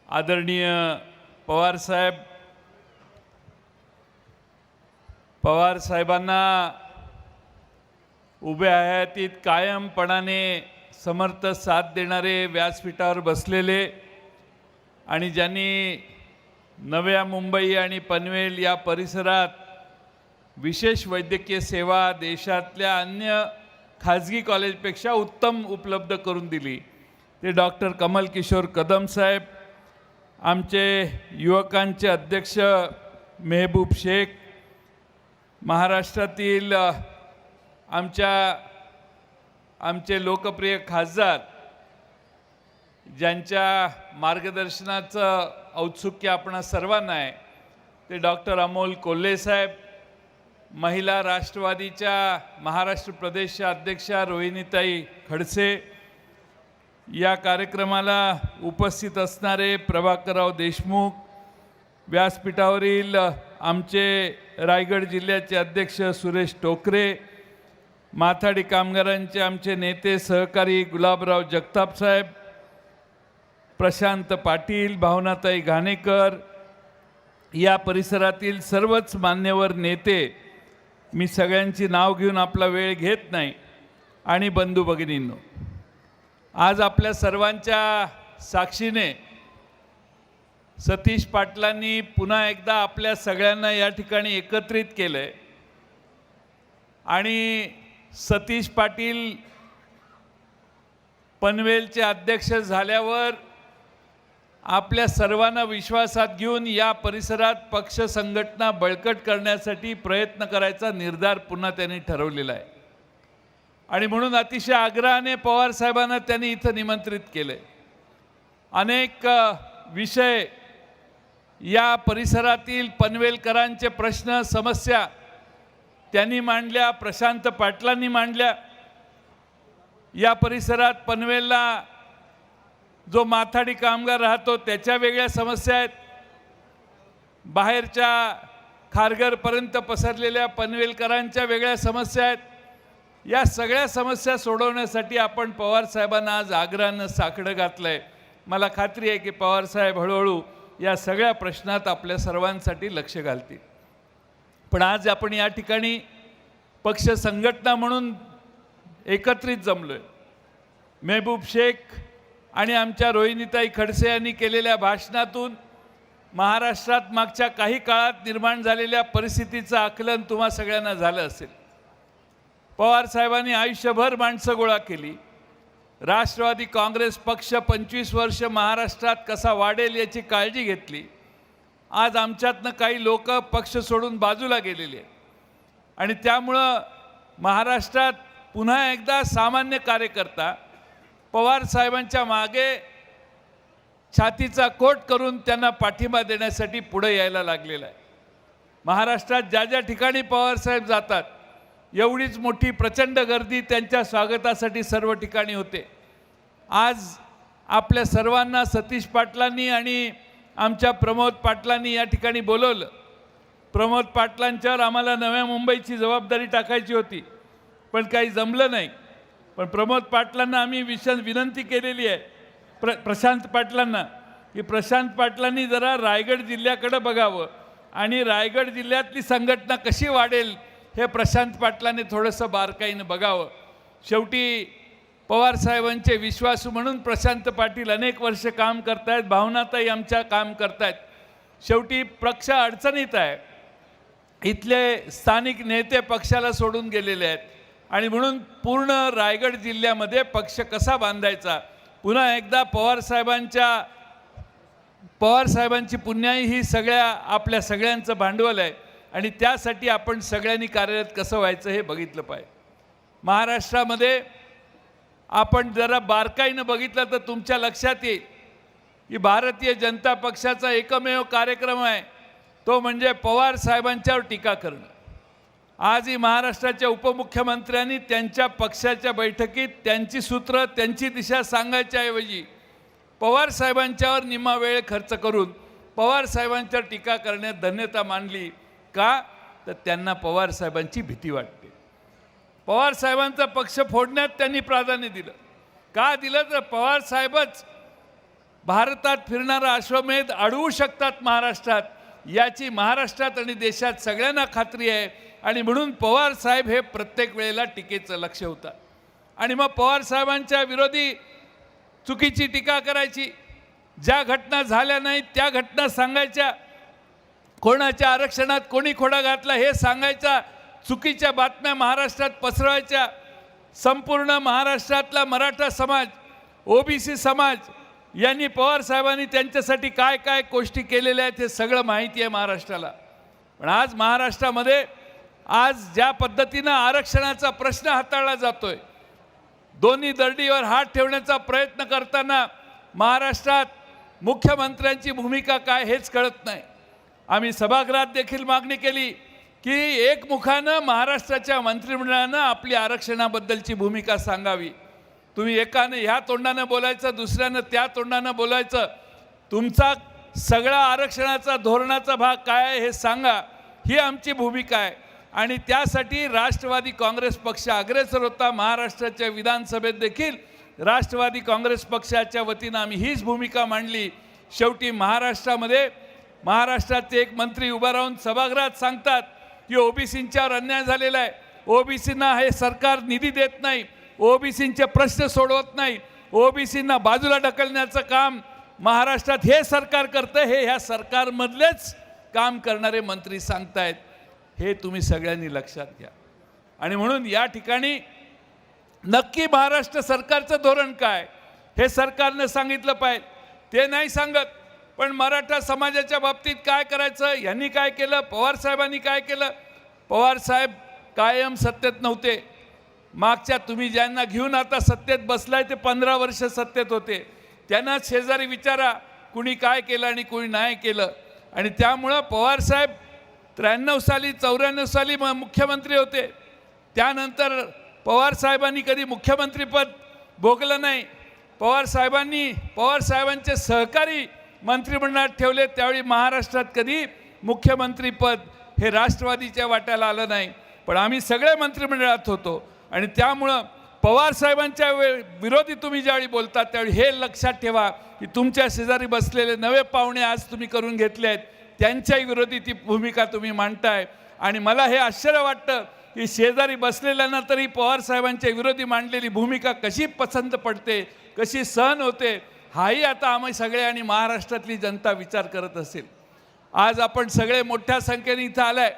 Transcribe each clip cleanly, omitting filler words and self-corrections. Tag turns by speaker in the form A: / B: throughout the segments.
A: आदरणीय पवार साहेबांना उभ्या हयातीत कायमपणाने समर्थ साथ देणारे व्यासपीठावर बसलेले आणि ज्यांनी नव्या मुंबई आणि पनवेल या परिसरात विशेष वैद्यकीय सेवा देशातल्या अन्य खाजगी कॉलेजपेक्षा उत्तम उपलब्ध करून दिली ते डॉक्टर कमल किशोर कदम साहेब, आमचे युवकांचे अध्यक्ष मेहबूब शेख, महाराष्ट्रातील आमचे लोकप्रिय खासदार ज्यांच्या मार्गदर्शनाचं औत्सुक्य आपणा सर्वांना आहे ते डॉक्टर अमोल कोल्हे साहेब, महिला राष्ट्रवादीच्या महाराष्ट्र प्रदेशच्या अध्यक्षा रोहिणीताई खडसे, या कार्यक्रमाला उपस्थित असणारे प्रभाकरराव देशमुख, व्यासपीठावरील आमचे रायगड जिल्ह्याचे अध्यक्ष सुरेश टोकरे, माथाडी कामगारांचे आमचे नेते सहकारी गुलाबराव जगताप साहेब, प्रशांत पाटील, भावनाताई घाणेकर, या परिसरातील सर्वच मान्यवर नेते, मी सगळ्यांची नाव घेऊन आपला वेळ घेत नाही, आणि बंधू भगिनींनो, आज आपल्या सर्वांच्या साक्षीने सतीश पाटलांनी पुन्हा एकदा आपल्या सगळ्यांना या ठिकाणी एकत्रित केले आणि सतीश पाटील पनवेलचे अध्यक्ष झाल्यावर आपल्या सर्वांना विश्वासात घेऊन या परिसरात पक्ष संघटना बळकट करण्यासाठी प्रयत्न करायचा निर्धार पुन्हा त्यांनी ठरवलेला आहे आणि म्हणून अतिशय आग्रहाने पवार साहेबांना त्यांनी इथं निमंत्रित केले। अनेक विषय या परिसरातील पनवेलकरांचे प्रश्न समस्या त्यांनी मांडल्या, प्रशांत पाटलांनी मांडल्या। या परिसरात पनवेलला जो माथाडी कामगार राहतो त्याच्या वेगळ्या समस्या आहेत, बाहेरच्या खारघरपर्यंत पसरलेल्या पनवेलकरांच्या वेगळ्या समस्या आहेत। या सगळ्या समस्या सोडवण्यासाठी आपण पवार साहेबांना आज आग्रहानं साकडं घातलंय। मला खात्री आहे की पवार साहेब हळूहळू या सगळ्या प्रश्नात आपल्या सर्वांसाठी लक्ष घालतील। पण आज आपण या ठिकाणी पक्ष संघटना म्हणून एकत्रित जमलोय। मेहबूब शेख आणि आमच्या रोहिणीताई खडसे यांनी केलेल्या भाषणातून महाराष्ट्रात मागच्या काही काळात निर्माण झालेल्या परिस्थितीचं आकलन तुम्हा सगळ्यांना झालं असेल। पवार साहेबांनी आयुष्यभर माणसं गोळा केली, राष्ट्रवादी काँग्रेस पक्ष 25 वर्ष महाराष्ट्रात कसा वाढेल याची काळजी घेतली। आज आमच्यातनं काही लोक पक्ष सोडून बाजूला गेलेले आहेत आणि त्यामुळं महाराष्ट्रात पुन्हा एकदा सामान्य कार्यकर्ता पवार साहेबांच्या मागे छातीचा कोट करून त्यांना पाठिंबा देण्यासाठी पुढे यायला लागलेला आहे। महाराष्ट्रात ज्या ज्या ठिकाणी पवार साहेब जातात एवढीच मोठी प्रचंड गर्दी त्यांच्या स्वागतासाठी सर्व ठिकाणी होते। आज आपल्या सर्वांना सतीश पाटलांनी आणि आमच्या प्रमोद पाटलांनी या ठिकाणी बोलवलं। प्रमोद पाटलांच्यावर आम्हाला नव्या मुंबईची जबाबदारी टाकायची होती पण काही जमलं नाही, पण प्रमोद पाटलांना आम्ही विनंती केलेली आहे प्रशांत पाटलांना की प्रशांत पाटलांनी जरा रायगड जिल्ह्याकडे बघावं आणि रायगड जिल्ह्यातली संघटना कशी वाढेल हे प्रशांत पाटलांनी थोडंसं बारकाईनं बघावं। शेवटी पवार साहेबांचे विश्वासू म्हणून प्रशांत पाटील अनेक वर्ष काम करतायत, भावनाताई आमच्या काम करतायत। शेवटी पक्ष अडचणीत आहे, इथले स्थानिक नेते पक्षाला सोडून गेलेले आहेत आणि म्हणून पूर्ण रायगड जिल्ह्यामध्ये पक्ष कसा बांधायचा, पुन्हा एकदा पवार साहेबांची पुण्याई ही आपल्या सगळ्यांचं भांडवल आहे आणि त्यासाठी आपण सगळ्यांनी कार्यरत कसं व्हायचं हे बघितलं पाहिजे। महाराष्ट्रामध्ये आपण जरा बारकाईनं बघितलं तर तुमच्या लक्षात येईल की भारतीय जनता पक्षाचा एकमेव कार्यक्रम आहे तो म्हणजे पवार साहेबांच्यावर टीका करणं। आजही महाराष्ट्राच्या उपमुख्यमंत्र्यांनी त्यांच्या पक्षाच्या बैठकीत त्यांची सूत्र त्यांची दिशा सांगायच्या ऐवजी पवार साहेबांच्यावर निम्मा वेळ खर्च करून पवार साहेबांच्यावर टीका करण्यात धन्यता मानली। का तर त्यांना पवार साहेबांची भीती वाटते। पवार साहेबांचा पक्ष फोडण्यात त्यांनी प्राधान्य दिलं। का दिलं तर पवार साहेबच भारतात फिरणारा अश्वमेध अडवू शकतात महाराष्ट्रात, याची महाराष्ट्रात आणि देशात सगळ्यांना खात्री आहे. आणि म्हणून पवार साहेब हे प्रत्येक वेळेला टीकेचं लक्ष होतं. आणि मग पवार साहेबांच्या विरोधी चुकीची टीका करायची, ज्या घटना झाल्या नाहीत त्या घटना सांगायच्या, कोणाच्या आरक्षणात कोणी खोडा घातला हे सांगायचा, चुकीच्या बातम्या महाराष्ट्रात पसरवायच्या. संपूर्ण महाराष्ट्रातला मराठा समाज, ओबीसी समाज यांनी पवार साहेबांनी त्यांच्यासाठी काय काय गोष्टी केलेल्या आहेत हे सगळं माहिती आहे महाराष्ट्राला. पण आज महाराष्ट्रामध्ये आज ज्या पद्धतीनं आरक्षणाचा प्रश्न हाताळला जातोय, दोन्ही दरडीवर हात ठेवण्याचा प्रयत्न करताना महाराष्ट्रात मुख्यमंत्र्यांची भूमिका काय हेच कळत नाही. आम्ही सभागृहात देखील मागणी केली की एकमुखानं महाराष्ट्राच्या मंत्रिमंडळानं आपली आरक्षणाबद्दलची भूमिका सांगावी. तुम्ही एकानं ह्या तोंडानं बोलायचं, दुसऱ्यानं त्या तोंडानं बोलायचं, तुमचा सगळा आरक्षणाचा धोरणाचा भाग काय आहे हे सांगा, ही आमची भूमिका आहे. आणि त्यासाठी राष्ट्रवादी काँग्रेस पक्ष अग्रेसर होता. महाराष्ट्राच्या विधानसभेत देखील राष्ट्रवादी काँग्रेस पक्षाच्या वतीनं आम्ही हीच भूमिका मांडली. शेवटी महाराष्ट्राचे एक मंत्री उभा राहून सभागृहात सांगतात की ओबीसींच्यावर अन्याय झालेला आहे, ओबीसींना हे सरकार निधी देत नाही, ओबीसींचे प्रश्न सोडवत नाही, ओबीसींना बाजूला ढकलण्याचं काम महाराष्ट्रात हे सरकार करतं. हे ह्या सरकारमधलेच काम करणारे मंत्री सांगतायत. हे तुम्ही सगळ्यांनी लक्षात घ्या. आणि म्हणून या ठिकाणी नक्की महाराष्ट्र सरकारचं धोरण काय हे सरकारनं सांगितलं पाहिजे. ते नाही सांगत. पण मराठा समाजाच्या बाबतीत काय करायचं, यांनी काय केलं, पवार साहेबांनी काय केलं. पवार साहेब कायम सत्तेत नव्हते. मागच्या तुम्ही ज्यांना घेऊन आता सत्तेत बसलाय ते 15 वर्ष सत्तेत होते. त्यांना शेजारी विचारा कुणी काय केलं आणि कुणी नाही केलं. आणि त्यामुळं पवार साहेब 93 साली 94 साली मुख्यमंत्री होते. त्यानंतर पवार साहेबांनी कधी मुख्यमंत्रीपद भोगलं नाही. पवार साहेबांचे सहकारी मंत्रिमंडळात ठेवले, त्यावेळी महाराष्ट्रात कधी मुख्यमंत्रीपद हे राष्ट्रवादीच्या वाट्याला आलं नाही. पण आम्ही सगळे मंत्रिमंडळात होतो. आणि त्यामुळं पवार साहेबांच्या विरोधी तुम्ही ज्यावेळी बोलता त्यावेळी हे लक्षात ठेवा की तुमच्या शेजारी बसलेले नवे पाहुणे आज तुम्ही करून घेतले आहेत, त्यांच्याही विरोधी ती भूमिका तुम्ही मांडताय. आणि मला हे आश्चर्य वाटतं की शेजारी बसलेल्यांना तरी पवार साहेबांच्या विरोधी मांडलेली भूमिका कशी पसंत पडते, कशी सहन होते, हाही आता आम्ही सगळे आणि महाराष्ट्रातली जनता विचार करत असेल. आज आपण सगळे मोठ्या संख्येने इथं आलाय.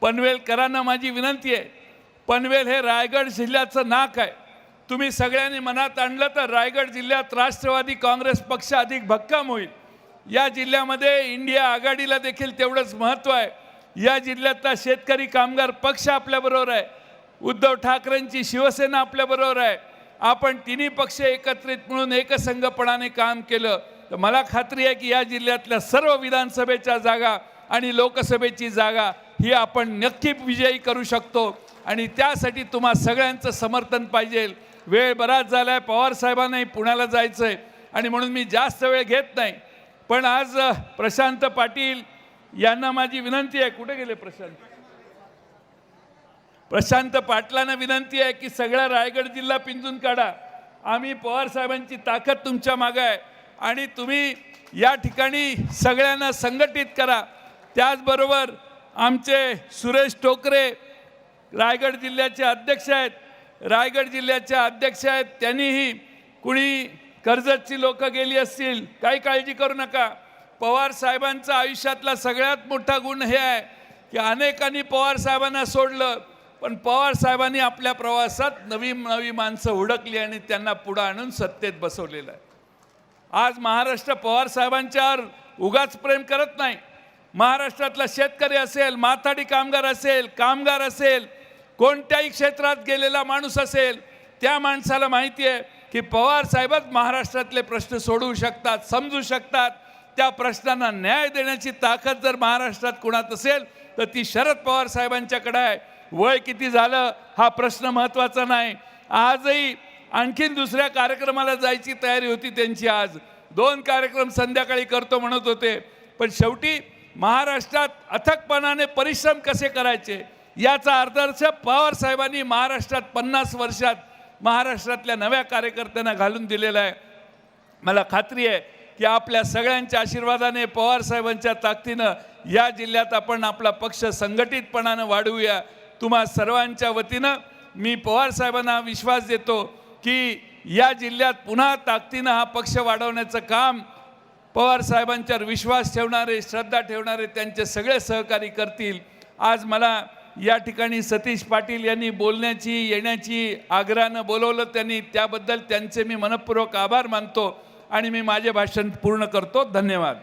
A: पनवेलकरांना माझी विनंती आहे, पनवेल हे रायगड जिल्ह्याचं नाक आहे. तुम्ही सगळ्यांनी मनात आणलं तर रायगड जिल्ह्यात राष्ट्रवादी काँग्रेस पक्ष अधिक भक्कम होईल. या जिल्ह्यामध्ये इंडिया आघाडीला देखील तेवढंच महत्त्व आहे. या जिल्ह्यातला शेतकरी कामगार पक्ष आपल्याबरोबर आहे, उद्धव ठाकरेंची शिवसेना आपल्याबरोबर आहे. आपण तिन्ही पक्ष एकत्रित म्हणून एकसंघपणाने काम केलं तर मला खात्री आहे की या जिल्ह्यातल्या सर्व विधानसभेच्या जागा आणि लोकसभेची जागा ही आपण नक्की विजयी करू शकतो. आणि त्यासाठी तुम्हा सगळ्यांचं समर्थन पाहिजे. वेळ बराच झाला आहे, पवार साहेबांनाही पुण्याला जायचं आहे आणि म्हणून मी जास्त वेळ घेत नाही. पण आज प्रशांत पाटील यांना माझी विनंती आहे, कुठे गेले प्रशांत पाटलांना विनंती आहे की सगळा रायगड जिल्हा पिंजून काढा. आम्ही पवार साहेबांची ताकद तुमच्या मागे आहे आणि तुम्ही या ठिकाणी सगळ्यांना संघटित करा. त्याचबरोबर आमचे सुरेश टोकरे रायगड जिल्ह्याचे अध्यक्ष आहेत, त्यांनीही कुणी कर्जतची लोक गेली असतील, काही काळजी करू नका. पवार साहेबांचा आयुष्यातला सगळ्यात मोठा गुण हे आहे की अनेकांनी पवार साहेबांना सोडलं, पण पवार साहेबांनी आपल्या प्रवासात नवी माणसं हुडकली आणि त्यांना पुढे आणून सत्तेत बसवलेलं आहे. आज महाराष्ट्र पवार साहेबांच्यावर उगाच प्रेम करत नाही. महाराष्ट्रातला शेतकरी असेल, माथाडी कामगार असेल, कोणत्याही क्षेत्रात गेलेला माणूस असेल, त्या माणसाला माहिती आहे की पवार साहेबच महाराष्ट्रातले प्रश्न सोडवू शकतात, समजू शकतात. त्या प्रश्नांना न्याय देण्याची ताकद जर महाराष्ट्रात कुणात असेल तर ती शरद पवार साहेबांच्याकडे आहे. वय किती झालं हा प्रश्न महत्त्वाचा नाही. आजही आणखीन दुसऱ्या कार्यक्रमाला जायची तयारी होती त्यांची. आज 2 कार्यक्रम संध्याकाळी करतो म्हणत होते. पण शेवटी महाराष्ट्रात अथकपणाने परिश्रम कसे करायचे याचा आदर्श पवार साहेबांनी महाराष्ट्रात 50 वर्षात महाराष्ट्रातल्या नव्या कार्यकर्त्यांना घालून दिलेला आहे. मला खात्री आहे की आपल्या सगळ्यांच्या आशीर्वादाने पवार साहेबांच्या ताकदीनं या जिल्ह्यात आपण आपला पक्ष संघटितपणानं वाढवूया. तुम्हा सर्वांच्या वतीनं मी पवार साहेबांना विश्वास देतो की या जिल्ह्यात पुन्हा ताकदीनं हा पक्ष वाढवण्याचं काम पवार साहेबांच्यावर विश्वास ठेवणारे, श्रद्धा ठेवणारे त्यांचे सगळे सहकारी करतील. आज मला या ठिकाणी सतीश पाटील यांनी बोलण्याची येण्याची आग्रहानं बोलवलं, त्यांनी त्याबद्दल त्यांचे मी मनपूर्वक आभार मानतो आणि मी माझे भाषण पूर्ण करतो. धन्यवाद.